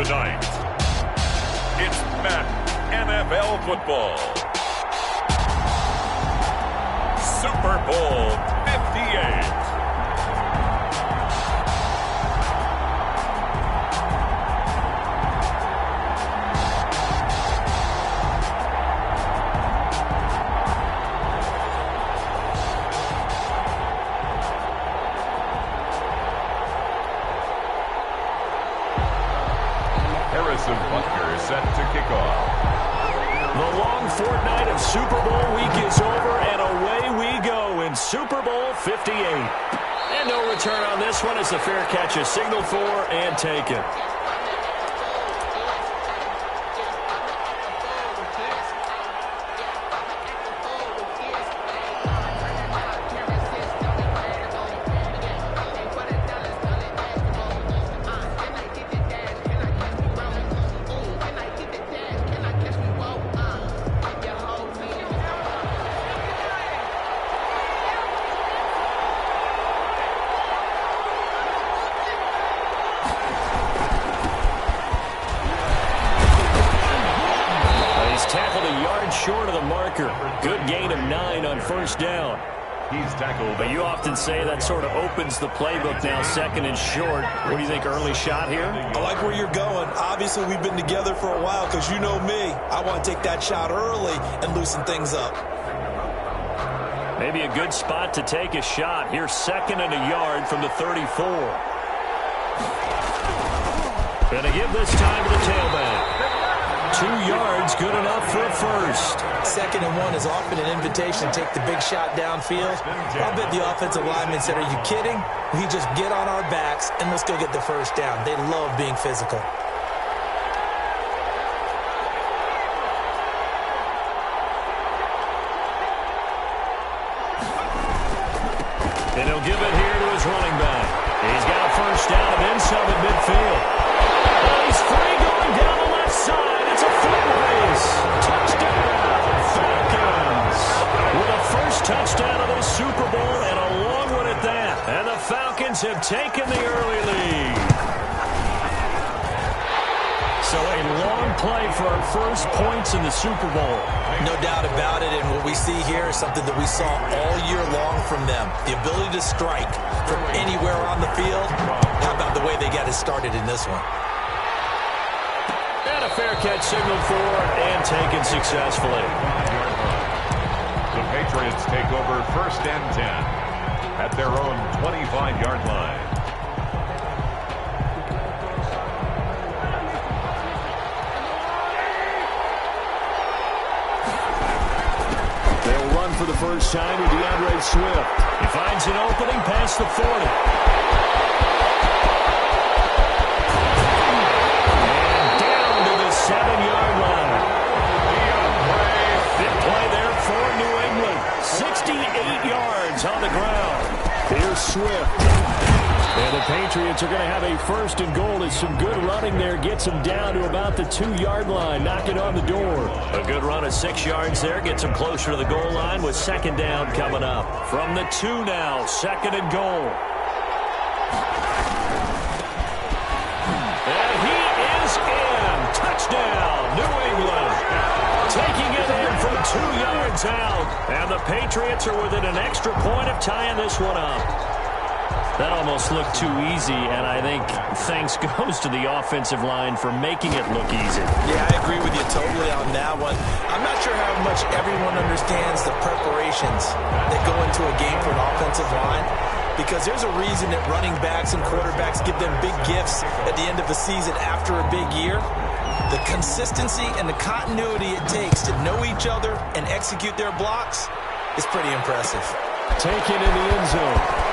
Tonight, it's Madden NFL football. Super Bowl 58. Set to kick off. The long fortnight of Super Bowl week is over, and away we go in Super Bowl 58. And no return on this one as the fair catch is signaled for and taken. Short of the marker. Good gain of 9 on first down. He's tackled. But you often say that sort of opens the playbook now, second and short. What do you think, early shot here? I like where you're going. Obviously, we've been together for a while because you know me. I want to take that shot early and loosen things up. Maybe a good spot to take a shot. Here's second and a yard from the 34. Gonna give this time to the tailback. 2 yards, good enough for a first. Second and 1 is often an invitation to take the big shot downfield. I'll bet the offensive lineman said, are you kidding? We just get on our backs and let's go get the first down. They love being physical. And he'll give it here to his running back. He's got a first down and then some at midfield. Oh, he's free going down the left side. It's a foot race. Touchdown, Falcons. With a first touchdown of the Super Bowl and a long one at that. And the Falcons have taken the early lead. So a long play for our first points in the Super Bowl. No doubt about it, and what we see here is something that we saw all year long from them. The ability to strike from anywhere on the field. How about the way they got it started in this one? And a fair catch signaled for and taken successfully. The Patriots take over first and 10 at their own 25-yard line. They'll run for the first time with DeAndre Swift. He finds an opening past the 40. And down to the 7-yard line. Big play there for New England. 68 yards on the ground. Here's Swift. And the Patriots are going to have a first and goal as some good running there gets them down to about the 2-yard line, knocking on the door. A good run of 6 yards there gets them closer to the goal line with second down coming up. From the 2 now, second and goal. And he is in. Touchdown, New England. Taking it in from 2 yards out. And the Patriots are within an extra point of tying this one up. That almost looked too easy, and I think thanks goes to the offensive line for making it look easy. Yeah, I agree with you totally on that one. I'm not sure how much everyone understands the preparations that go into a game for an offensive line, because there's a reason that running backs and quarterbacks give them big gifts at the end of the season after a big year. The consistency and the continuity it takes to know each other and execute their blocks is pretty impressive. Taken in the end zone.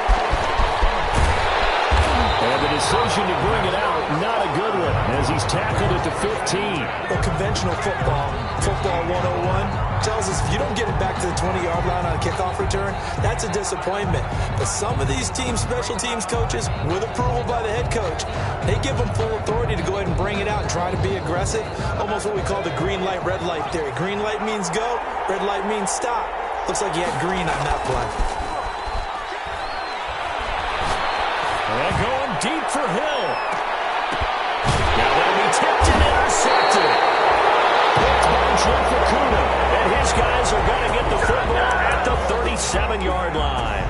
And the decision to bring it out, not a good one, as he's tackled it to 15. Well, conventional football 101, tells us if you don't get it back to the 20-yard line on a kickoff return, that's a disappointment. But some of these team special teams coaches, with approval by the head coach, they give them full authority to go ahead and bring it out and try to be aggressive, almost what we call the green light, red light theory. Green light means go, red light means stop. Looks like he had green on that play. And going deep for Hill. Now that'll be intercepted. Picked by Jeff Okudah. And his guys are going to get the football at the 37-yard line.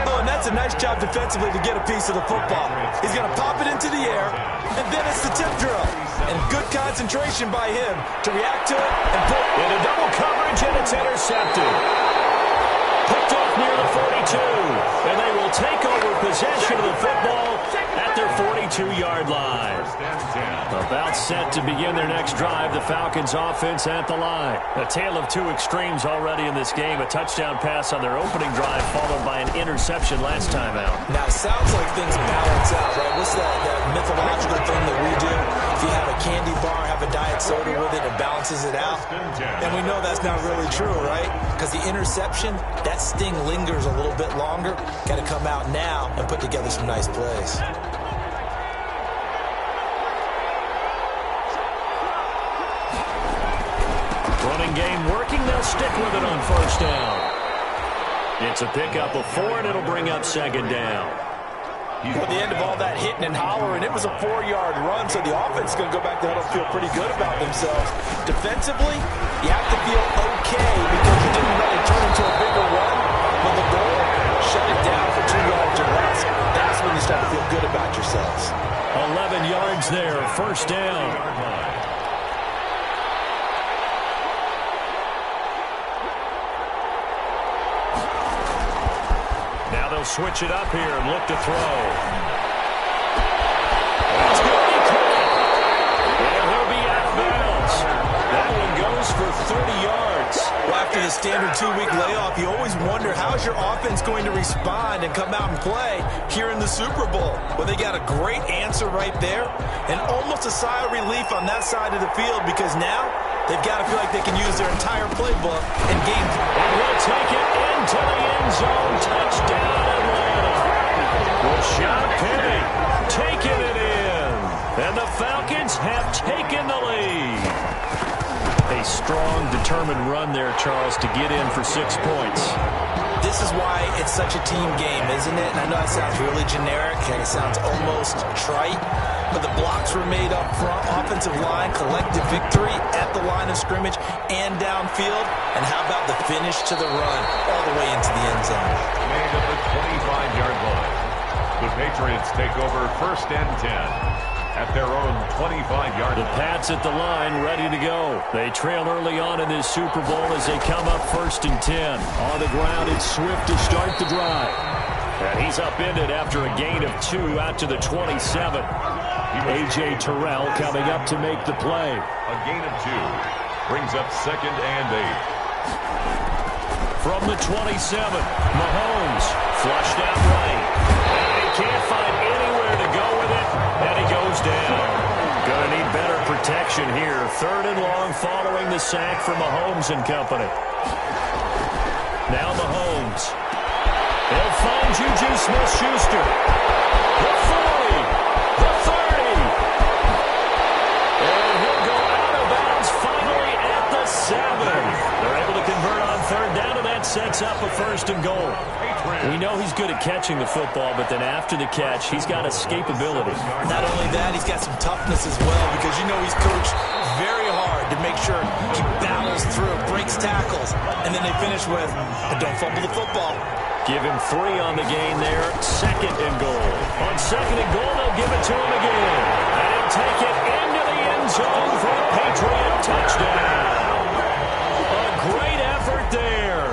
Oh, and that's a nice job defensively to get a piece of the football. He's going to pop it into the air, and then it's the tip drill. And good concentration by him to react to it and put into double coverage, and it's intercepted. Picked off near the 42, and they will take over possession of the football at their 42-yard line. About set to begin their next drive, the Falcons offense at the line. A tale of two extremes already in this game. A touchdown pass on their opening drive, followed by an interception last time out. Now, it sounds like things balance out, right? What's that mythological thing that we do? If you have a candy bar, have a diet soda with it, it balances it out. And we know that's not really true, right? Because the interception, that sting lingers a little bit longer. Got to come out now and put together some nice plays. Running game working. They'll stick with it on first down. It's a pickup of 4, and it'll bring up second down. At the end of all that hitting and hollering, it was a 4-yard run, so the offense is going to go back there and feel pretty good about themselves. Defensively, you have to feel okay because you didn't let it turn into a bigger run, but the goal, shut it down for 2 yards or less. That's when you start to feel good about yourselves. 11 yards there, first down. Now they'll switch it up here and look to throw. That's going to be caught. And he'll be out of bounds. That one goes for 30 yards. Well, after the standard 2-week layoff, you always wonder how's your offense going to respond and come out and play here in the Super Bowl. Well, they got a great answer right there and almost a sigh of relief on that side of the field because now they've got to feel like they can use their entire playbook and game. And he'll take it into the end zone. Touchdown, Atlanta. Rashad Penny taking it in. And the Falcons have taken the lead. A strong, determined run there, Charles, to get in for 6 points. This is why it's such a team game, isn't it? And I know that sounds really generic and it sounds almost trite, but the blocks were made up front, offensive line, collective victory at the line of scrimmage and downfield. And how about the finish to the run all the way into the end zone? Made at the 25-yard line. The Patriots take over first and 10. At their own 25-yard line. The Pats at the line, ready to go. They trail early on in this Super Bowl as they come up first and 10. On the ground, it's Swift to start the drive. And he's upended after a gain of 2 out to the 27. A.J. Terrell coming up to make the play. A gain of 2 brings up second and 8. From the 27, Mahomes flushed out right. And he can't find anywhere to go with it. And he goes down. Gonna need better protection here. 3rd and long following the sack from Mahomes and company. Now Mahomes. They'll find Juju Smith-Schuster. The 40. The 30. And he'll go out of bounds finally at the 7. They're able to convert on 3rd down, and that sets up a 1st and goal. We know he's good at catching the football, but then after the catch, he's got escapability. Not only that, he's got some toughness as well because you know he's coached very hard to make sure he battles through, breaks tackles, and then they finish with, don't fumble the football. Give him 3 on the gain there, 2nd and goal. On 2nd and goal, they'll give it to him again. And he'll take it into the end zone for a Patriot touchdown. A great effort there.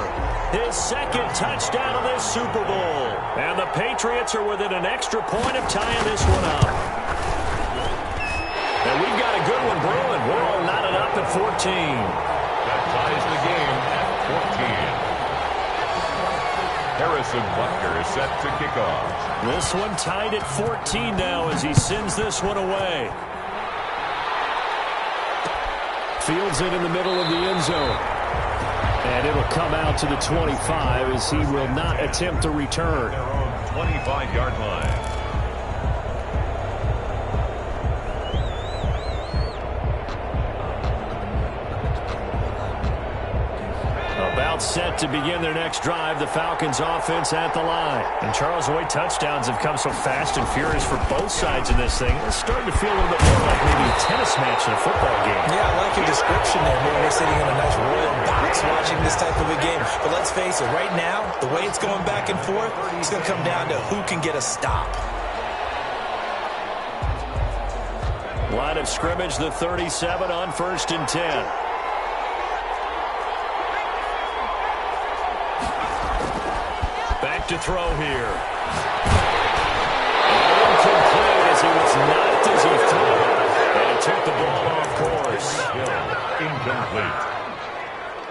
His 2nd touchdown of this Super Bowl. And the Patriots are within an extra point of tying this one up. And we've got a good one brewing. We're all knotted up at 14. That ties the game at 14. Harrison Butker is set to kick off. This one tied at 14 now as he sends this one away. Fields it in the middle of the end zone. And it'll come out to the 25 as he will not attempt to return. Their own 25-yard line. About set to begin their next drive. The Falcons offense at the line. And Charles, the way touchdowns have come so fast and furious for both sides in this thing, it's starting to feel a little bit more like maybe a tennis match in a football game. Yeah, I like your description there. Maybe we're sitting in a nice royal box watching this type of a game. But let's face it, right now, the way it's going back and forth, it's going to come down to who can get a stop. Line of scrimmage, the 37 on 1st and 10. Back to throw here. Incomplete as he was knocked as he threw it. And he took the ball off course. Incomplete.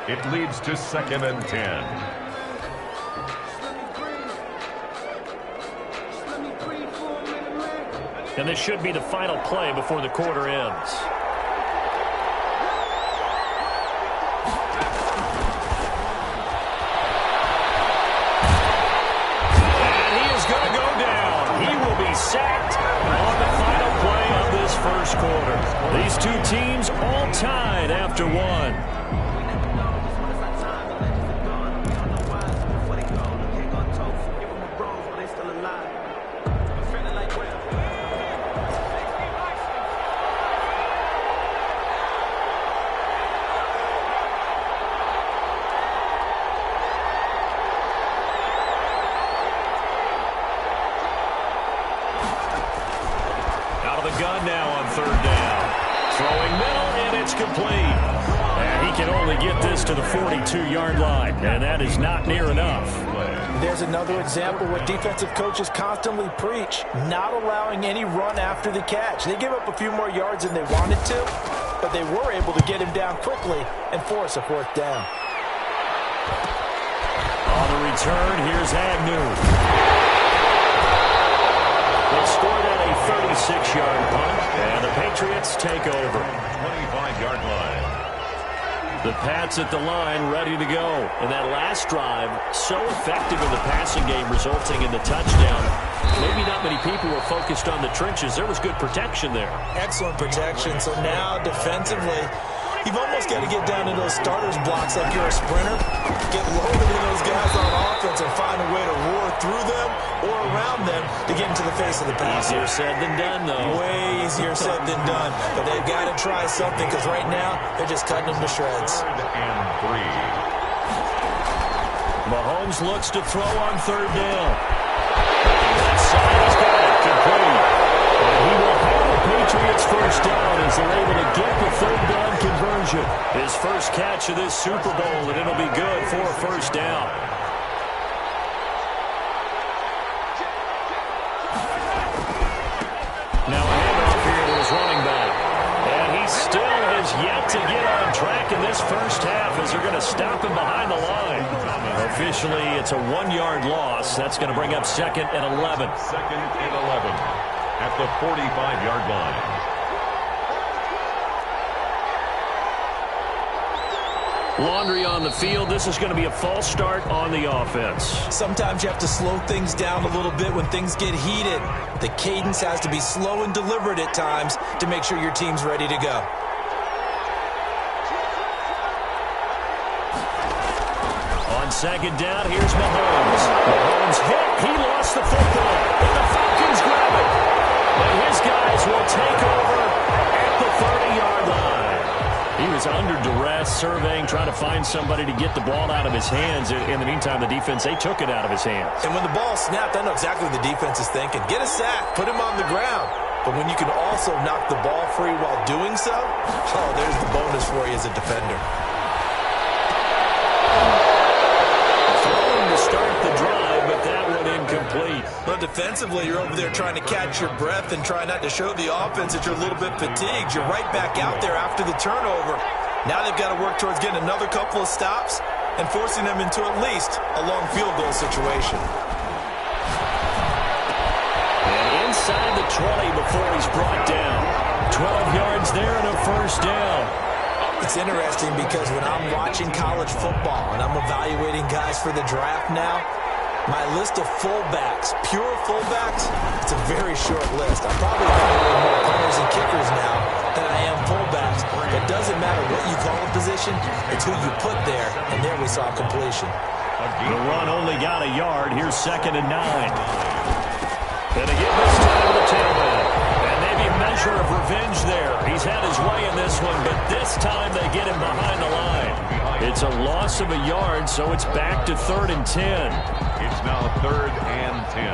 It leads to 2nd and 10. And this should be the final play before the quarter ends. And he is going to go down. He will be sacked on the final play of this first quarter. These two teams all tied after one. Gun now on 3rd down. Throwing middle, and it's complete. And he can only get this to the 42-yard line, and that is not near enough. There's another example what defensive coaches constantly preach, not allowing any run after the catch. They give up a few more yards than they wanted to, but they were able to get him down quickly and force a 4th down. On the return, here's Agnew. They scored at a 36-yard punt, and the Patriots take over. 25-yard line. The Pats at the line, ready to go. And that last drive, so effective in the passing game, resulting in the touchdown. Maybe not many people were focused on the trenches. There was good protection there. Excellent protection. So now, defensively, you've almost got to get down to those starters blocks like you're a sprinter. Get loaded in those guys on offense and find a way to roar through them or around them to get into the face of the passer. Easier said than done, though. Way easier said than done. But they've got to try something because right now they're just cutting them to shreds. 3rd and 3. Mahomes looks to throw on 3rd down. He's got it complete. And he will have the Patriots first down as they're able to get the 3rd down conversion. His first catch of this Super Bowl, and it'll be good for a first down. Now a handoff here to his running back. And he still has yet to get on track in this first half as they're going to stop him behind the line. Officially, it's a 1-yard loss. That's going to bring up 2nd and 11. 2nd and 11 at the 45-yard line. Laundry on the field. This is going to be a false start on the offense. Sometimes you have to slow things down a little bit when things get heated. The cadence has to be slow and deliberate at times to make sure your team's ready to go. On 2nd down, here's Mahomes. Mahomes hit. He lost the football. And the Falcons grab it. And his guys will take over at the 30-yard line. He was under duress, surveying, trying to find somebody to get the ball out of his hands. In the meantime, the defense, they took it out of his hands. And when the ball snapped, I know exactly what the defense is thinking. Get a sack. Put him on the ground. But when you can also knock the ball free while doing so, oh, there's the bonus for you as a defender. Throwing to start the drive, but that one incomplete. Well, defensively, you're over there trying to catch your breath and try not to show the offense that you're a little bit fatigued. You're right back out there after the turnover. Now they've got to work towards getting another couple of stops and forcing them into at least a long field goal situation. And inside the 20 before he's brought down. 12 yards there and a first down. It's interesting because when I'm watching college football and I'm evaluating guys for the draft now, My list of fullbacks, pure fullbacks, it's a very short list. I'm probably evaluating more punters and kickers now than I am fullbacks. It doesn't matter what you call a position, it's who you put there, and there we saw completion. The run only got a yard. Here's 2nd and 9. And again this time to the tailback. And maybe a measure of revenge there. He's had his way in this one, but this time they get him behind the line. It's a loss of a yard, so it's back to 3rd and 10. It's now 3rd and 10.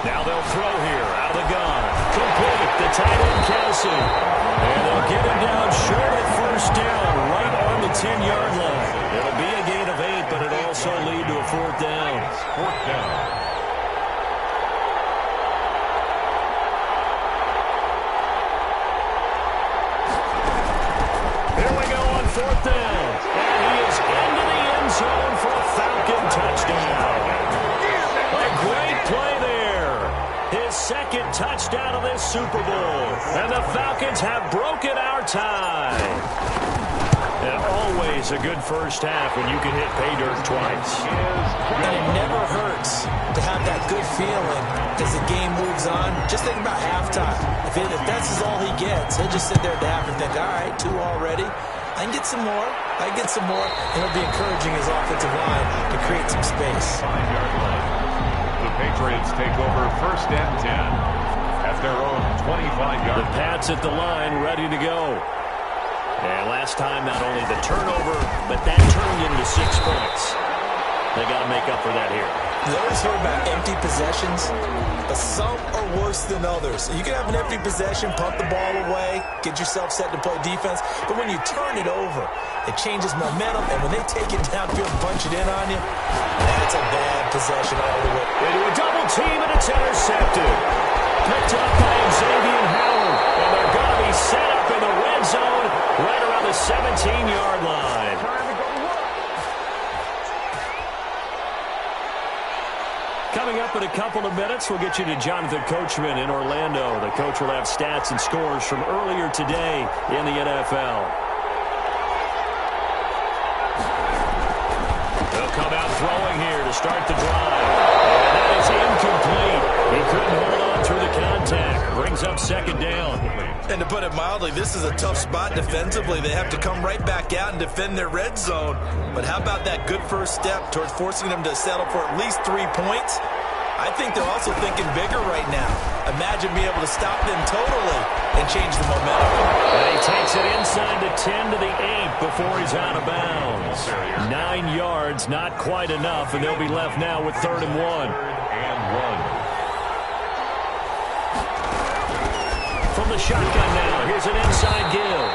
Now they'll throw here out of the gun. Complete. The tight end Kelsey. And they'll get him down short of 1st down, right on the 10-yard line. It'll be a gain of 8, but it'll also lead to a 4th down. 4th down. Here we go on 4th down. And he is into the end zone for a Falcon touchdown. A great play there. His 2nd touchdown of this Super Bowl. And the Falcons have broken our tie. And always a good first half when you can hit pay dirt twice. And it never hurts to have that good feeling as the game moves on. Just think about halftime. If that's all he gets, he'll just sit there at the half and think, all right, 2 already. I can get some more. I can get some more. And he'll be encouraging his offensive line to create some space. 5-yard line. The Patriots take over 1st and 10 at their own 25-yard line. The Pats at the line, ready to go. And last time, not only the turnover, but that turned into 6 points. They got to make up for that here. You always hear about empty possessions, but some are worse than others. You can have an empty possession, pump the ball away, get yourself set to play defense, but when you turn it over, it changes momentum, and when they take it downfield and punch it in on you, that's a bad possession all the way. Into a double team, and it's intercepted. Picked up by Xavier Howard, and they're going to be set up in the red zone right around the 17-yard line. Coming up in a couple of minutes, we'll get you to Jonathan Coachman in Orlando. The coach will have stats and scores from earlier today in the NFL. They'll come out throwing here to start the drive. And that is incomplete. He couldn't hold on through the contact. Brings up 2nd down. And to put it mildly, this is a tough spot defensively. They have to come right back out and defend their red zone. But how about that good first step towards forcing them to settle for at least 3 points? I think they're also thinking bigger right now. Imagine being able to stop them totally and change the momentum. And he takes it inside the 10 to the 8 before he's out of bounds. 9 yards, not quite enough, and they'll be left now with 3rd and 1. 3rd and 1. From the shotgun now, here's an inside give.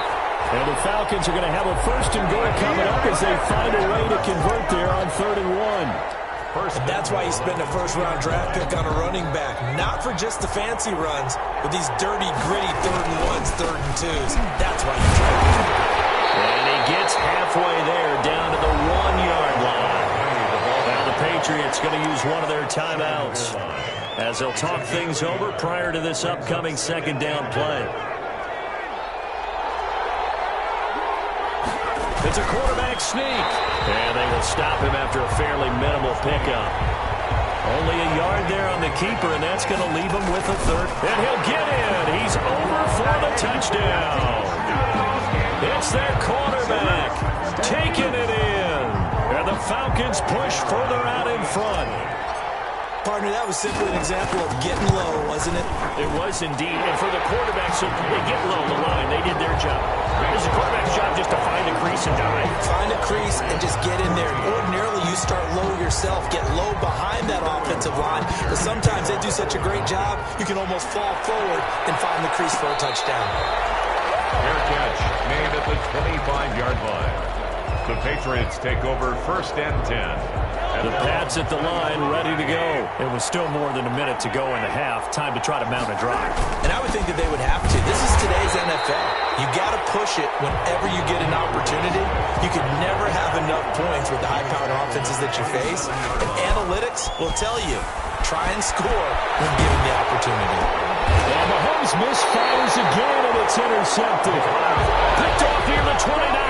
And the Falcons are going to have a 1st and goal coming up as they find a way to convert there on 3rd and 1. And that's why you spend a 1st-round draft pick on a running back. Not for just the fancy runs, but these dirty, gritty 3rd and 1s, 3rd and 2s. That's why you draft him. And he gets halfway there down to the 1-yard line. Now the Patriots going to use one of their timeouts as they'll talk things over prior to this upcoming 2nd down play. It's a quarterback sneak. And they will stop him after a fairly minimal pickup. Only a yard there on the keeper, and that's going to leave him with a 3rd. And he'll get in. He's over for the touchdown. It's their quarterback taking it in. And the Falcons push further out in front. Partner, that was simply an example of getting low, wasn't it? It was indeed. And for the quarterback, so they get low the line. They did their job. It's the quarterback's job just to find a crease and dive. Find a crease and just get in there. Ordinarily, you start low yourself, get low behind that offensive line. But sometimes they do such a great job, you can almost fall forward and find the crease for a touchdown. Fair catch made at the 25-yard line. The Patriots take over 1st and 10. The Pats at the line, ready to go. It was still more than a minute to go in the half. Time to try to mount a drive. And I would think that they would have to. This is today's NFL. You got to push it whenever you get an opportunity. You can never have enough points with the high-powered offenses that you face. And analytics will tell you try and score when given the opportunity. And Mahomes misfires again, and it's intercepted. Picked off near the 29.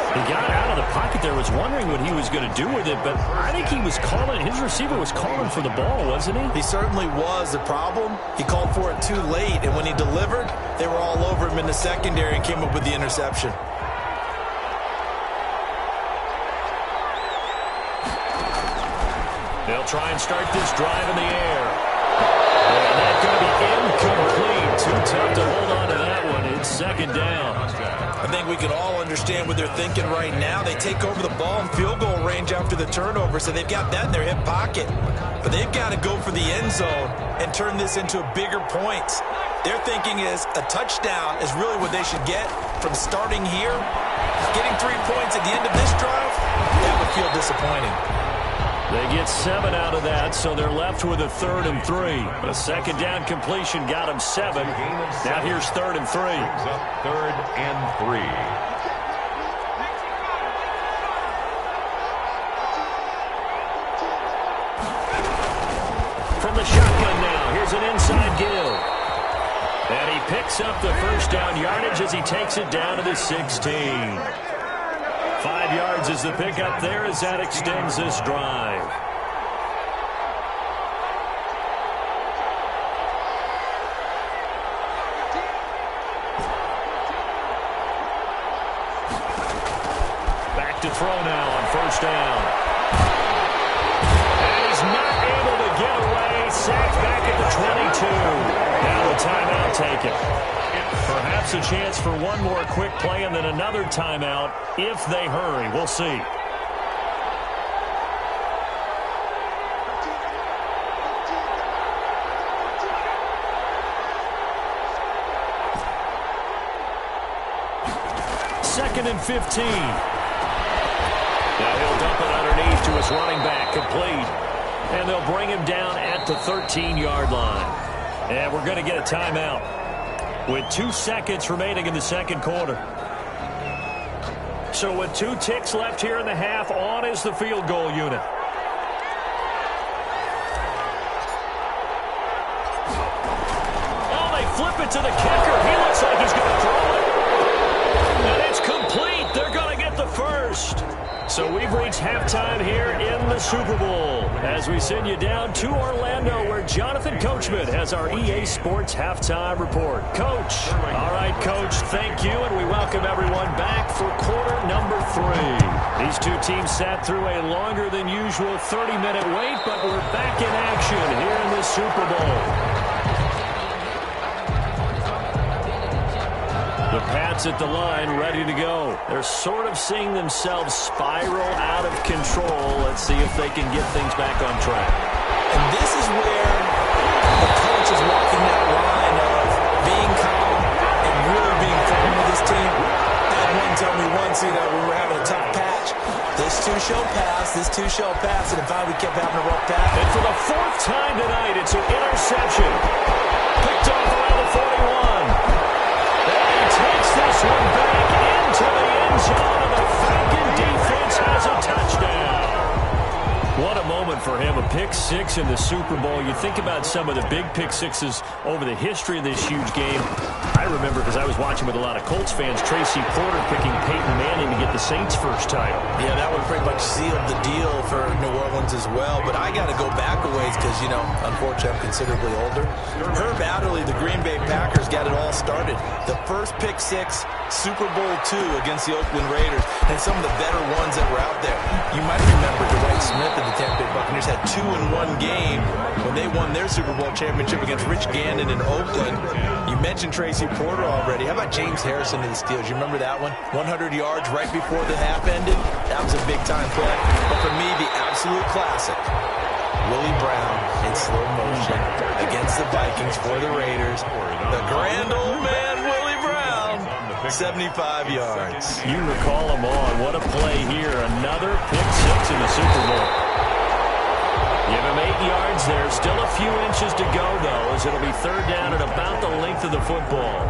He got out of the pocket there, was wondering what he was going to do with it, but I think he was calling, his receiver was calling for the ball, wasn't he? He certainly was. The problem, he called for it too late, and when he delivered, they were all over him in the secondary and came up with the interception. They'll try and start this drive in the air. And that's going to be incomplete. Too tough to hold on to that one. It's second down. I think we can all understand what they're thinking right now. They take over the ball in field goal range after the turnover, so they've got that in their hip pocket. But they've got to go for the end zone and turn this into bigger points. Their thinking is a touchdown is really what they should get from starting here. Getting 3 points at the end of this drive, that would feel disappointing. They get 7 out of that, so they're left with a 3rd and 3. But a second down completion got them 7. Now here's 3rd and 3. Brings up 3rd and 3. From the shotgun now, here's an inside give. And he picks up the first down yardage as he takes it down to the 16. 5 yards is the pickup there as that extends this drive. Back to throw now on first down. And he's not able to get away. Sacked back at the 22. Now the timeout taken. Perhaps a chance for one more quick play and then another timeout if they hurry. We'll see. Second and 15. Now he'll dump it underneath to his running back, complete. And they'll bring him down at the 13-yard line. And we're going to get a timeout with 2 seconds remaining in the second quarter. So with 2 ticks left here in the half, on is the field goal unit. Oh, they flip it to the kicker. He looks like he's going to throw it. And it's complete. They're going to get the first. So we've reached halftime here in the Super Bowl as we send you down to Orlando where Jonathan Coachman has our EA Sports Halftime Report. Coach. All right, Coach, thank you, and we welcome everyone back for quarter number 3. These two teams sat through a longer than usual 30-minute wait, but we're back in action here in the Super Bowl. The Pats at the line, ready to go. They're sort of seeing themselves spiral out of control. Let's see if they can get things back on track. And this is where the coach is walking that line of being calm and really being firm with his team. I had one tell me once, we were having a tough patch. This too shall pass, this too shall pass, and if we kept having a rough patch. And for the 4th time tonight, it's an interception. Picked off around the 41. Takes this one back into the end zone, and the Falcon defense has a touchdown. What a moment for him, a pick 6 in the Super Bowl. You think about some of the big pick 6s over the history of this huge game. I remember, because I was watching with a lot of Colts fans, Tracy Porter picking Peyton Manning to get the Saints' first title. Yeah, that one pretty much sealed the deal for New Orleans as well. But I got to go back a ways because, unfortunately, I'm considerably older. Herb Adderley, the Green Bay Packers, got it all started. The first pick 6, Super Bowl II against the Oakland Raiders, and some of the better ones that were out there. You might remember Dwight Smith and the Tampa Bay Buccaneers had 2 in one game when they won their Super Bowl championship against Rich Gannon in Oakland. You mentioned Tracy Porter already. How about James Harrison to the Steelers? You remember that one? 100 yards right before the half ended. That was a big-time play. But for me, the absolute classic, Willie Brown in slow motion against the Vikings for the Raiders. The grand old man, Willie Brown, 75 yards. You recall him on. What a play here. Another pick 6 in the Super Bowl. Give him 8 yards there. Still a few inches to go, though, as it'll be 3rd down at about the length of the football.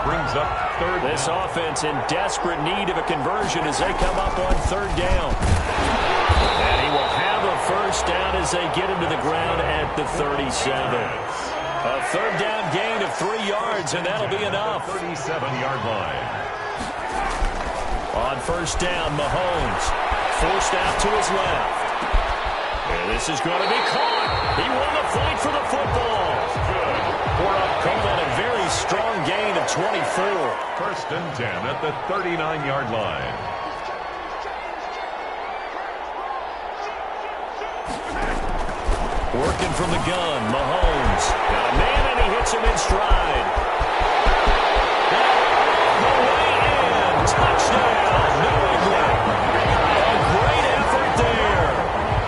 Brings up 3rd. This offense in desperate need of a conversion as they come up on 3rd down. And he will have a first down as they get him to the ground at the 37. A third down gain of 3 yards, and that'll be enough. 37-yard line. On first down, Mahomes forced out to his left. And this is going to be caught. He won the fight for the football. Good. Call that a very strong gain of 24. First and 10 at the 39-yard line. Working from the gun, Mahomes. Got a man, and he hits him in stride. The way in. Touchdown, New England. A great effort there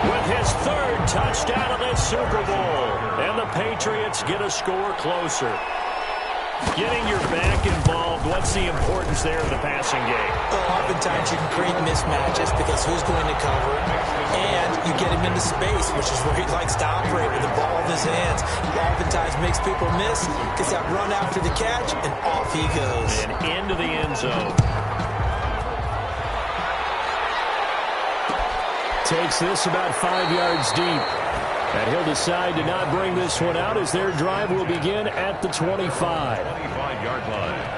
with his third touchdown of this Super Bowl. And the Patriots get a score closer. Getting your back involved, what's the importance there in the passing game? Well, oftentimes you can create mismatches because who's going to cover, and you get him into space, which is where he likes to operate with the ball in his hands. He oftentimes makes people miss, gets that run after the catch, and off he goes. And into the end zone. Takes this about 5 yards deep. And he'll decide to not bring this one out as their drive will begin at the 25. 25-yard line.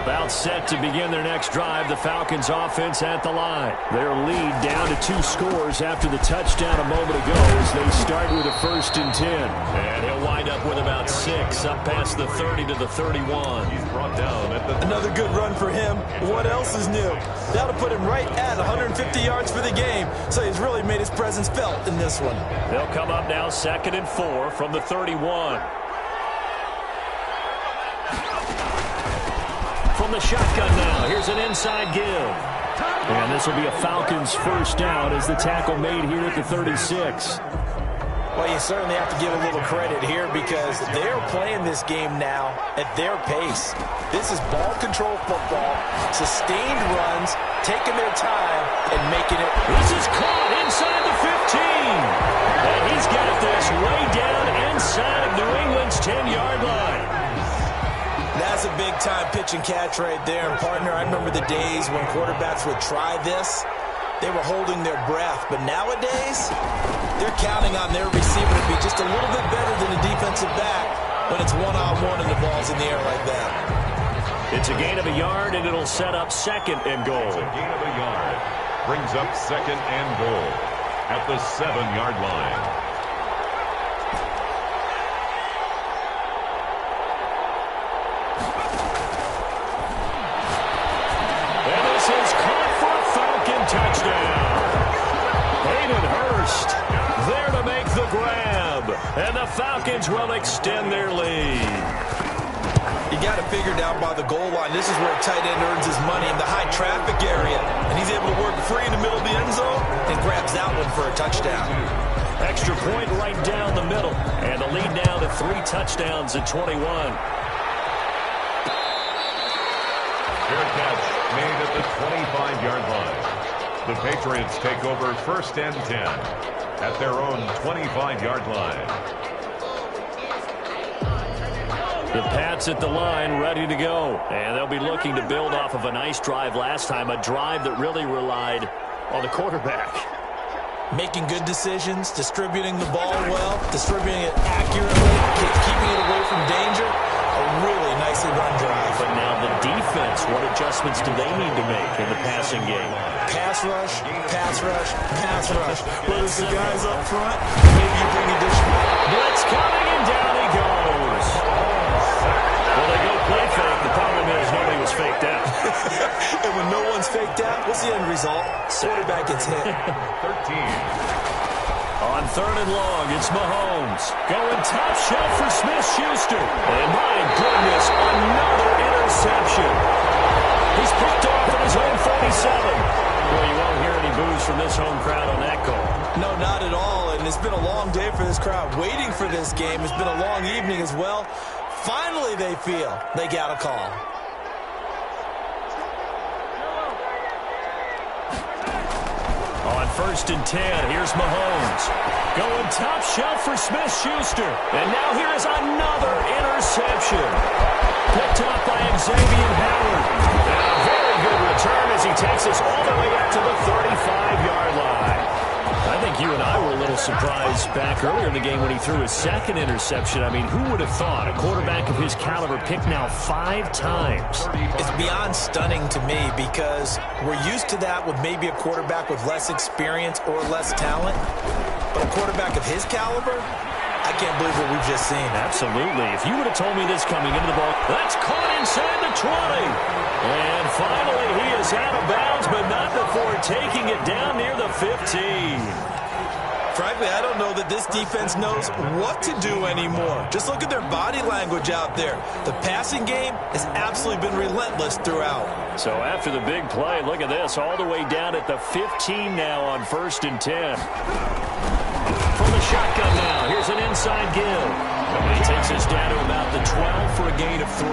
About set to begin their next drive, the Falcons offense at the line. Their lead down to 2 scores after the touchdown a moment ago as they start with a first and 10. And he'll wind up with about 6 up past the 30 to the 31. He's brought down at the... Another good run for him. What else is new? That'll put him right at 150 yards for the game, so he's really made his presence felt in this one. They'll come up now 2nd and 4 from the 31. From the shotgun now, here's an inside give. And this will be a Falcons first down as the tackle made here at the 36. Well, you certainly have to give a little credit here because they're playing this game now at their pace. This is ball control football, sustained runs, taking their time and making it. This is caught inside the 15. And he's got this way down inside of New England's 10-yard line. That's a big-time pitch and catch right there. And, partner, I remember the days when quarterbacks would try this. They were holding their breath. But nowadays, they're counting on their receiver to be just a little bit better than a defensive back when it's one-on-one and the ball's in the air like that. It's a gain of a yard, and it'll set up 2nd and goal. It's a gain of a yard. Brings up 2nd and goal at the 7-yard line. Touchdown. Hayden Hurst there to make the grab. And the Falcons will extend their lead. You got to figure down by the goal line. This is where a tight end earns his money in the high traffic area. And he's able to work free in the middle of the end zone and grabs that one for a touchdown. Extra point right down the middle. And the lead now to 3 touchdowns at 21. Fair catch made at the 25-yard line. The Patriots take over first and 10 at their own 25-yard line. The Pats at the line ready to go. And they'll be looking to build off of a nice drive last time, a drive that really relied on the quarterback. Making good decisions, distributing the ball well, distributing it accurately, keeping it away from danger. A really nicely run drive. But now the defense, what adjustments do they need to make in the passing game? Pass rush, pass rush, pass rush. Whether it's the guys up front, maybe you bring additional. Blitz coming, and down he goes. Well, they go play fake. The problem is nobody was faked out. And when no one's faked out, what's the end result? Quarterback gets hit. 13. On 3rd and long, it's Mahomes. Going top shelf for Smith-Schuster. And my goodness, another interception. He's picked off at his own 47. Well, you won't hear any boos from this home crowd on that call. No, not at all. And it's been a long day for this crowd waiting for this game. It's been a long evening as well. Finally, they feel they got a call. On 1st and 10, here's Mahomes. Going top shelf for Smith-Schuster. And now here is another interception. Picked up by Xavier Howard. And a very good return as he takes us all the way up to the 35-yard line. I think you and I were a little surprised back earlier in the game when he threw his second interception. I mean, who would have thought a quarterback of his caliber picked now 5 times? It's beyond stunning to me because we're used to that with maybe a quarterback with less experience or less talent. But a quarterback of his caliber, I can't believe what we've just seen. Absolutely. If you would have told me this coming into the ball, that's caught inside the 20. And finally, he is out of bounds, but not before taking it down near the 15. Frankly, I don't know that this defense knows what to do anymore. Just look at their body language out there. The passing game has absolutely been relentless throughout. So after the big play, look at this, all the way down at the 15 now on 1st and 10. From the shotgun now, here's an inside give. And he takes us down to about the 12 for a gain of 3.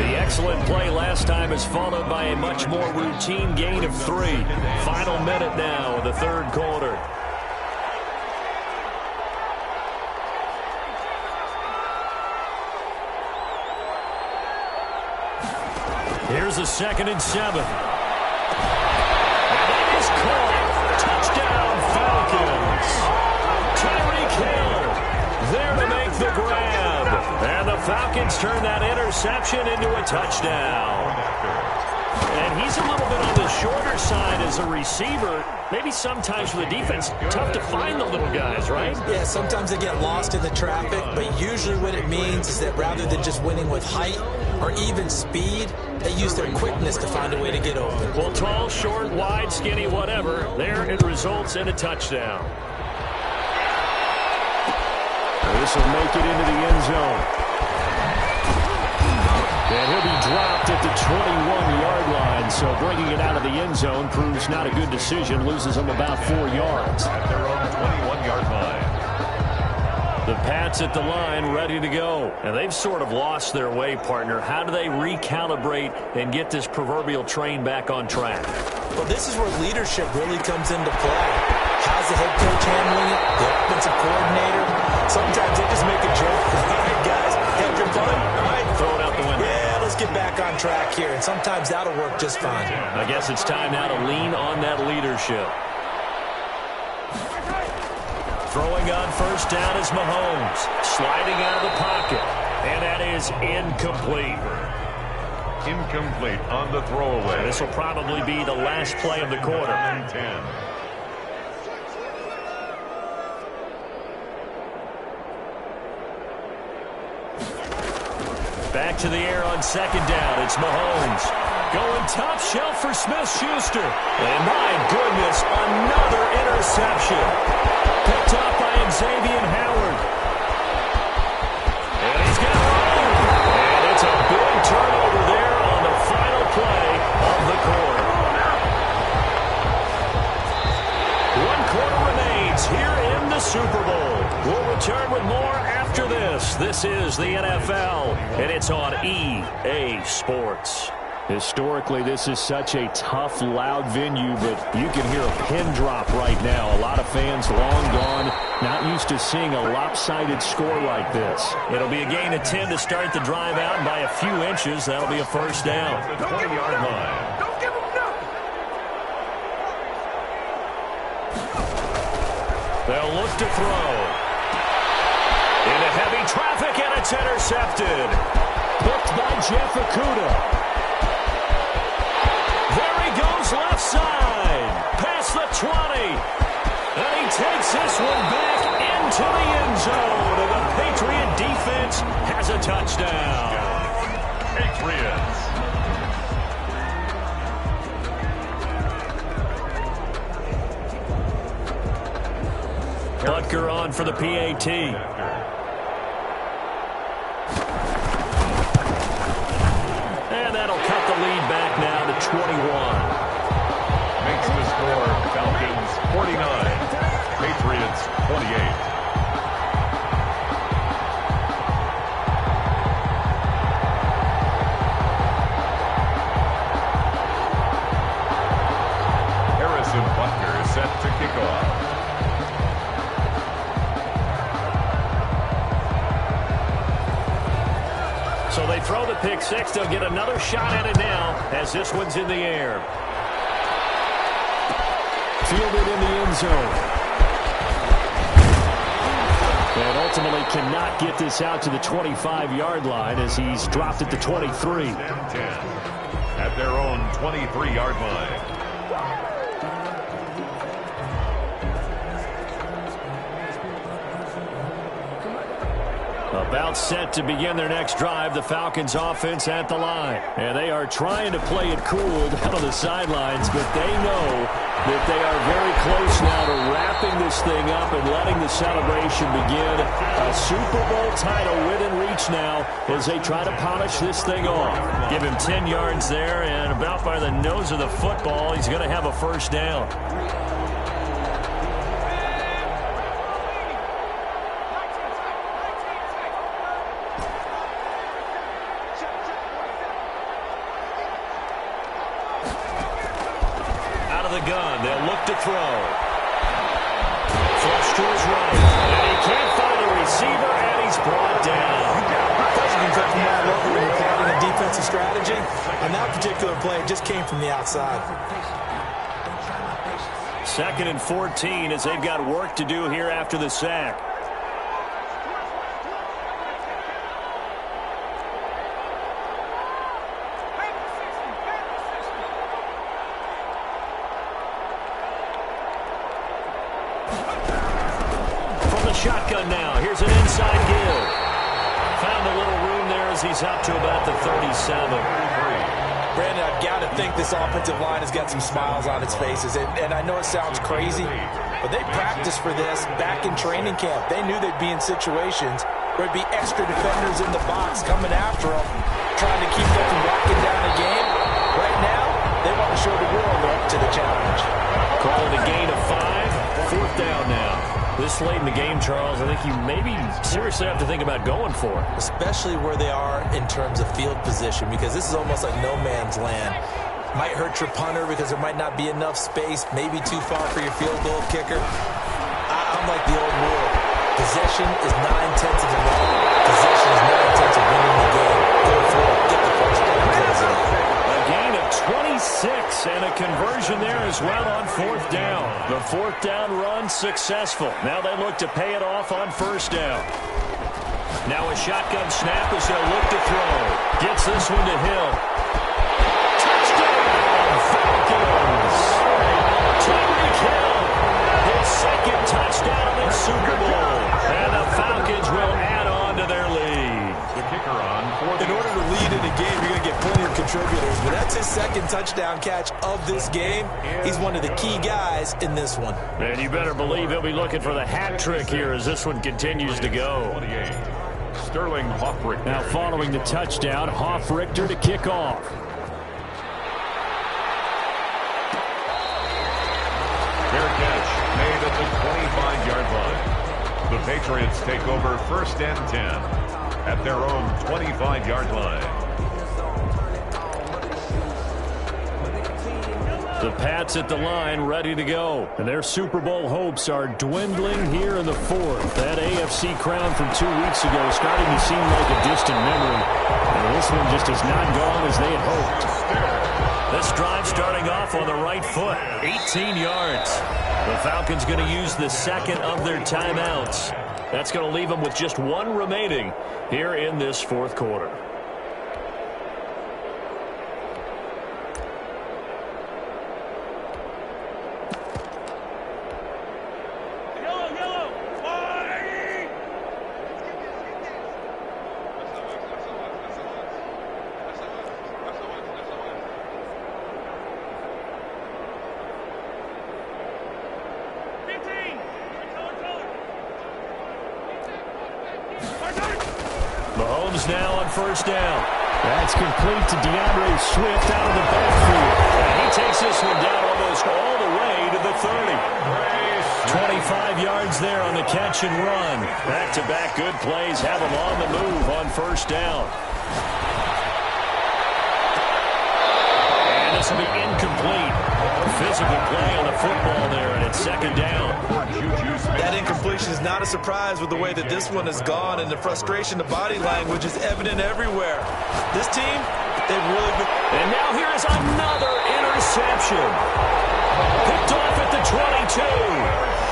The excellent play last time is followed by a much more routine gain of 3. Final minute now of the 3rd quarter. Here's a 2nd and 7. And that is caught. Touchdown, Falcons. Tyreek Hill there to make the grab. And the Falcons turn that interception into a touchdown. And he's a little bit on the shorter side as a receiver. Maybe sometimes for the defense, tough to find the little guys, right? Yeah, sometimes they get lost in the traffic, but usually what it means is that rather than just winning with height or even speed, they use their quickness to find a way to get open. Well, tall, short, wide, skinny, whatever, there it results in a touchdown. This will make it into the end zone. And he'll be dropped at the 21-yard line, so bringing it out of the end zone proves not a good decision, loses them about 4 yards. At their own 21-yard line. The Pats at the line ready to go. And they've sort of lost their way, partner. How do they recalibrate and get this proverbial train back on track? Well, this is where leadership really comes into play. How's the head coach handling it? The offensive coordinator? Sometimes they just make a joke. All right, guys, have your fun. All right, Throw it out the window. Yeah, let's get back on track here. And sometimes that'll work just fine. I guess it's time now to lean on that leadership. Throwing on 1st down is Mahomes. Sliding out of the pocket. And that is incomplete. Incomplete on the throwaway. This will probably be the last play of the quarter. 10. Back to the air on 2nd down. It's Mahomes. Going top shelf for Smith-Schuster. And my goodness, another interception. Picked up by Xavier Howard. And he's got room. And it's a big turnover there on the final play of the quarter. 1 quarter remains here in the Super Bowl. We'll return with more after this. This is the NFL, and it's on EA Sports. Historically, this is such a tough, loud venue, but you can hear a pin drop right now. A lot of fans long gone, not used to seeing a lopsided score like this. It'll be a gain of 10 to start the drive out, and by a few inches, that'll be a 1st down. The 20-yard line. Don't give him nothing. They'll look to throw. Into heavy traffic, and it's intercepted. Picked by Jeff Okudah. There he goes left side. Past the 20. And he takes this one back into the end zone. And the Patriot defense has a touchdown. Patriots. Butker on for the PAT. And that'll cut the lead back now to 21. Makes the score Falcons 49. Patriots 28. Harrison Butker set to kick off. So they throw the pick six. They'll get another shot at it now as this one's in the air. Fielded in the end zone. And ultimately cannot get this out to the 25-yard line as he's dropped at the 23. 10 at their own 23-yard line. About set to begin their next drive, the Falcons offense at the line. And they are trying to play it cool down on the sidelines, but they know that they are very close now to wrapping this thing up and letting the celebration begin. A Super Bowl title within reach now as they try to polish this thing off. Give him 10 yards there, and about by the nose of the football, he's going to have a first down. To throw. Flush to his right. And he can't find a receiver, and he's brought down. Doesn't come from all over when you're plotting a defensive strategy. On that particular play, it just came from the outside. 2nd and 14 as they've got work to do here after the sack. Shotgun now. Here's an inside give. Found a little room there as he's up to about the 37. Brandon, I've got to think this offensive line has got some smiles on its faces. And I know it sounds crazy, but they practiced for this back in training camp. They knew they'd be in situations where there'd be extra defenders in the box coming after them, trying to keep them from locking down the game. Right now, they want to show the world they're up to the challenge. Call it a gain of 5. 4th down now. This late in the game, Charles, I think you maybe seriously have to think about going for it. Especially where they are in terms of field position, because this is almost like no man's land. Might hurt your punter because there might not be enough space, maybe too far for your field goal kicker. I'm like the old rule. Possession is 9/10 of the run. Possession is 9/10 of winning the game. Go for it. Get the first down. Close it up. A gain of 26 and a conversion there as well on 4th down. The 4th down run successful. Now they look to pay it off on 1st down. Now a shotgun snap as they'll look to throw. Gets this one to Hill. Touchdown, Falcons! Tyreek Hill, his 2nd touchdown in the Super Bowl. And the Falcons will add on to their lead. The kicker on 4th. In order to lead in a game, you're going to get plenty of contributors, but that's his 2nd touchdown catch of this game. He's one of the key guys in this one. And you better believe he'll be looking for the hat trick here as this one continues to go. 28. Sterling Hoffrichter. Now following the touchdown, Hoffrichter to kick off. Fair catch made at the 25-yard line. The Patriots take over 1st and 10 at their own 25-yard line. The Pats at the line ready to go. And their Super Bowl hopes are dwindling here in the 4th. That AFC crown from 2 weeks ago starting to seem like a distant memory. And this one just has not gone as they had hoped. This drive starting off on the right foot. 18 yards. The Falcons going to use the 2nd of their timeouts. That's going to leave them with just 1 remaining here in this 4th quarter. Mahomes now on 1st down. That's complete to DeAndre Swift out of the backfield. And he takes this one down almost all the way to the 30. 25 yards there on the catch and run. Back-to-back good plays have him on the move on 1st down. And this will be incomplete. Physical play on the football there, and it's 2nd down. That incompletion is not a surprise with the way that this one has gone, and the frustration, the body language is evident everywhere. This team, they've really been... And now here is another interception. Picked off at the 22.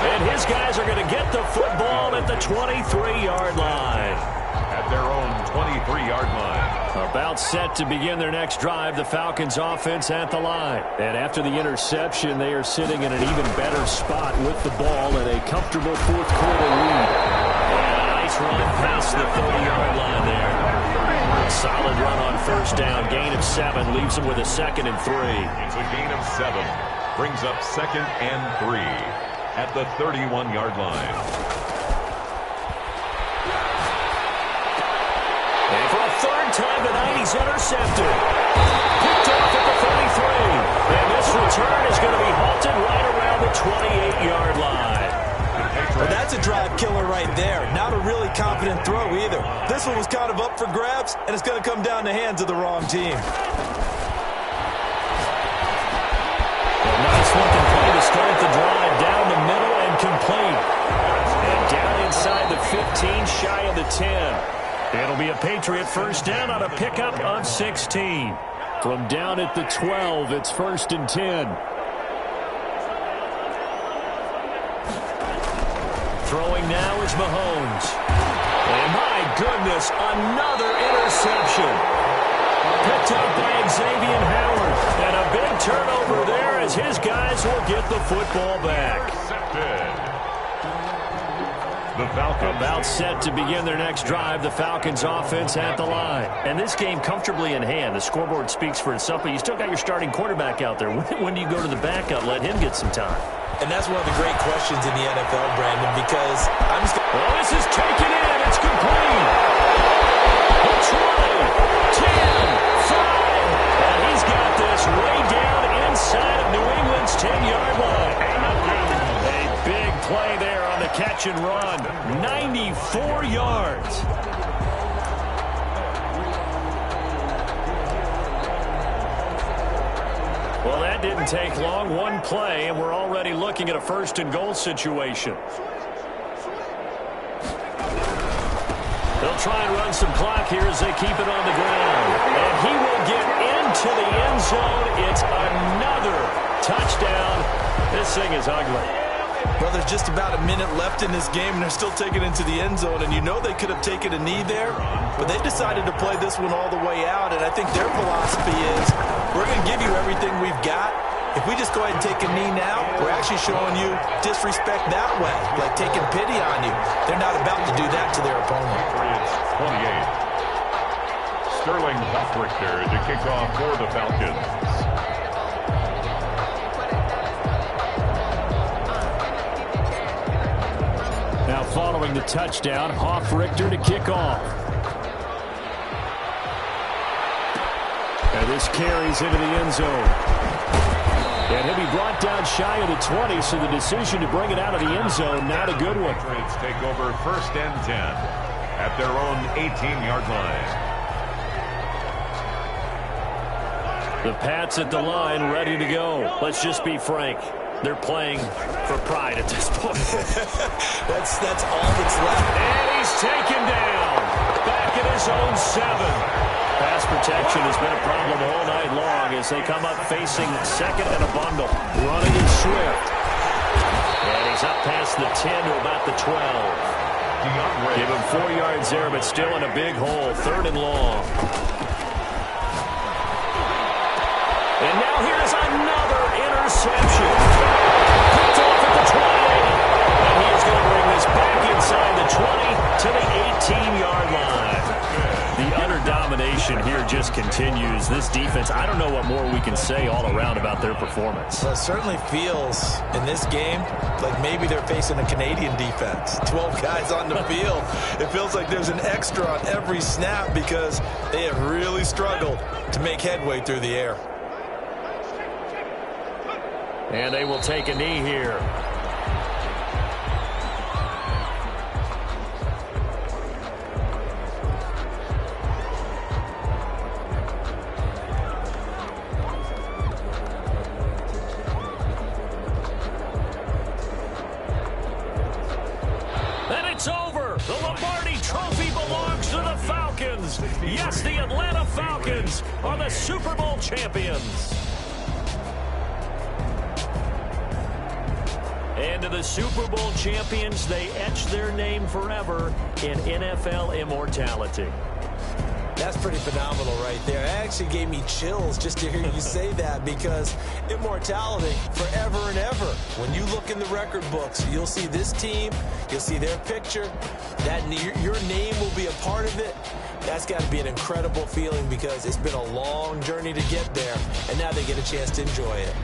And his guys are going to get the football at the 23-yard line. At their own 23-yard line. About set to begin their next drive, the Falcons offense at the line. And after the interception, they are sitting in an even better spot with the ball at a comfortable fourth quarter lead. And a nice run past the 30-yard line there. Solid run on first down, gain of 7, leaves them with a 2nd and 3. It's a gain of 7, brings up 2nd and 3 at the 31-yard line. And for a third time tonight, he's intercepted. Picked off at the 33. And this return is going to be halted right around the 28-yard line. Well, that's a drive killer right there. Not a really confident throw either. This one was kind of up for grabs, and it's going to come down in the hands of the wrong team. A nice looking play to start the drive down the middle and complete. And down inside the 15, shy of the 10. It'll be a Patriot first down on a pickup of 16. From down at the 12, it's 1st and 10. Throwing now is Mahomes. And my goodness, another interception. Picked up by Xavier Howard. And a big turnover there as his guys will get the football back. The Falcons about set to begin their next drive. The Falcons offense at the line. And this game comfortably in hand. The scoreboard speaks for itself, but you still got your starting quarterback out there. When do you go to the backup? Let him get some time. And that's one of the great questions in the NFL, Brandon, because I'm just... Well, this is taken in. It's complete. 20, 10, 5. And he's got this way down inside of New England's 10-yard line. A big play there on the catch and run. 94 yards. Well, that didn't take long. One play, and we're already looking at a 1st and goal situation. They'll try and run some clock here as they keep it on the ground. And he will get into the end zone. It's another touchdown. This thing is ugly. Well, there's just about a minute left in this game, and they're still taking it into the end zone. And you know they could have taken a knee there, but they decided to play this one all the way out. And I think their philosophy is, we're going to give you everything we've got. If we just go ahead and take a knee now, we're actually showing you disrespect that way, like taking pity on you. They're not about to do that to their opponent. 28. Sterling Hoffrichter to kick off for the Falcons. Now following the touchdown, Hoffrichter to kick off. And this carries into the end zone. And he'll be brought down shy of the 20, so the decision to bring it out of the end zone, not a good one. Patriots take over 1st and 10 at their own 18-yard line. The Pats at the line, ready to go. Let's just be frank. They're playing for pride at this point. That's all that's left. And he's taken down. Back at his own 7. Pass protection has been a problem all night long as they come up facing 2nd and a bundle. Running is Swift. And he's up past the 10 to about the 12. Give him 4 yards there, but still in a big hole. 3rd and long. And now here's another interception. Picked off at the 28. And he is going to bring this back inside the 20 to the 18-yard line. The utter domination here just continues. This defense, I don't know what more we can say all around about their performance. Well, it certainly feels in this game like maybe they're facing a Canadian defense. 12 guys on the field. It feels like there's an extra on every snap because they have really struggled to make headway through the air. And they will take a knee here. over. The Lombardi Trophy belongs to the Falcons. Yes, the Atlanta Falcons are the Super Bowl champions. And to the Super Bowl champions, they etch their name forever in NFL immortality. That's pretty phenomenal right there. It actually gave me chills just to hear you say that, because immortality forever and ever. When you look in the record books, you'll see this team, you'll see their picture, that your name will be a part of it. That's got to be an incredible feeling, because it's been a long journey to get there, and now they get a chance to enjoy it.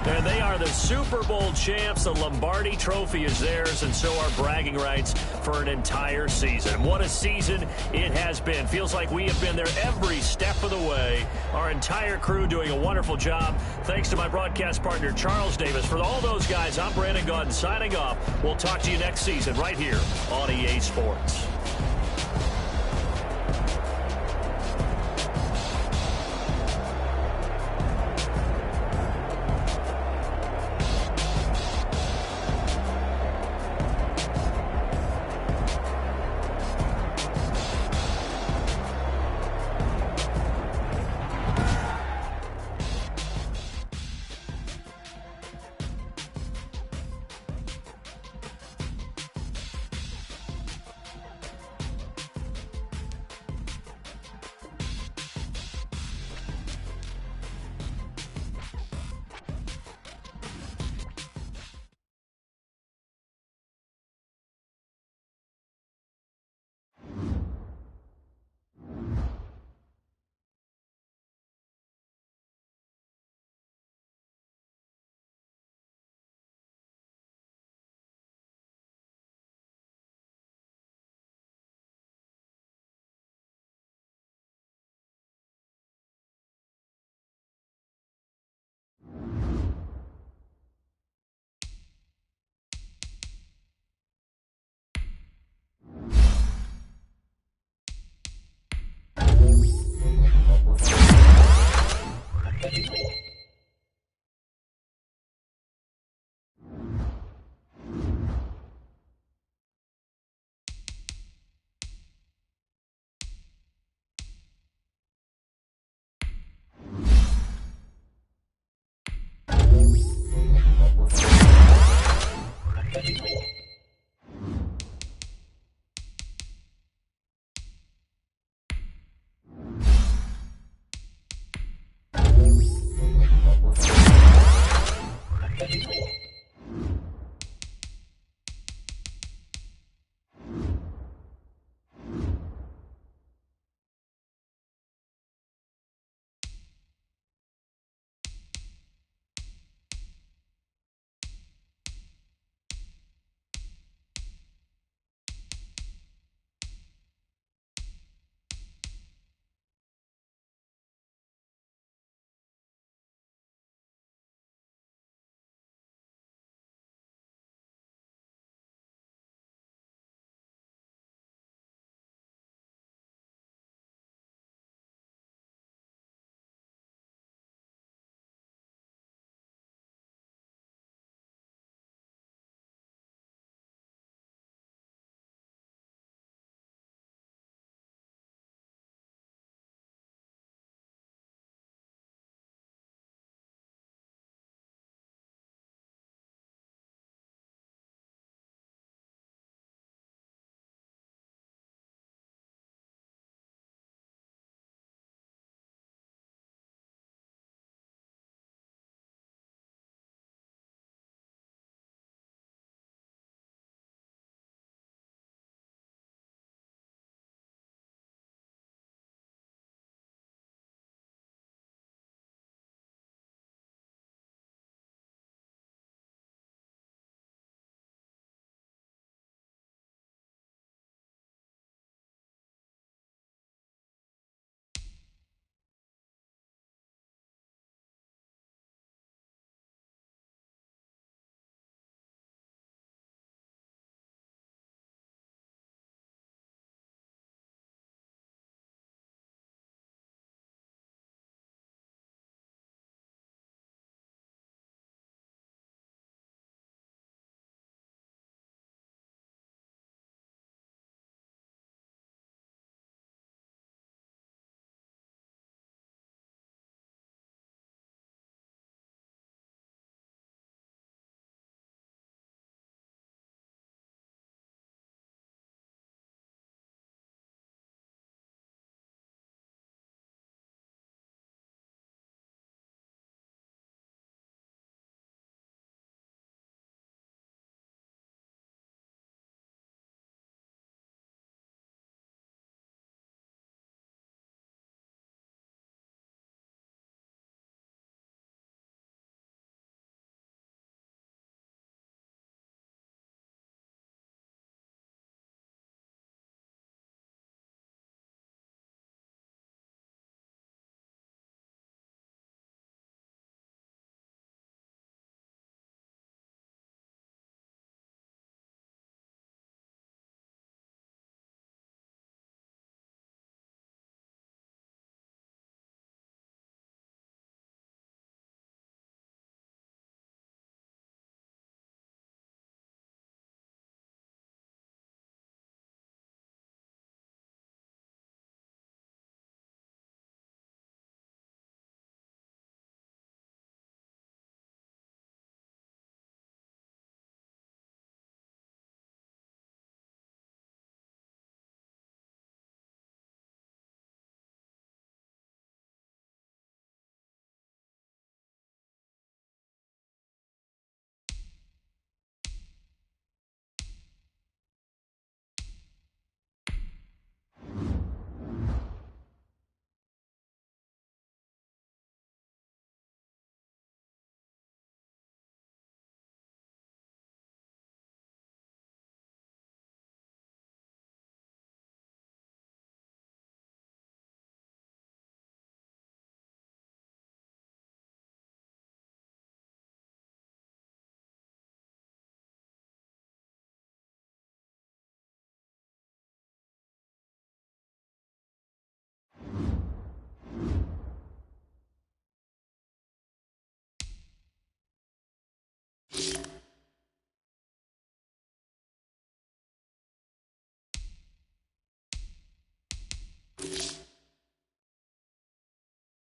And they are the Super Bowl champs. The Lombardi Trophy is theirs, and so are bragging rights for an entire season. What a season it has been. Feels like we have been there every step of the way. Our entire crew doing a wonderful job. Thanks to my broadcast partner, Charles Davis. For all those guys, I'm Brandon Gaudin signing off. We'll talk to you next season right here on EA Sports.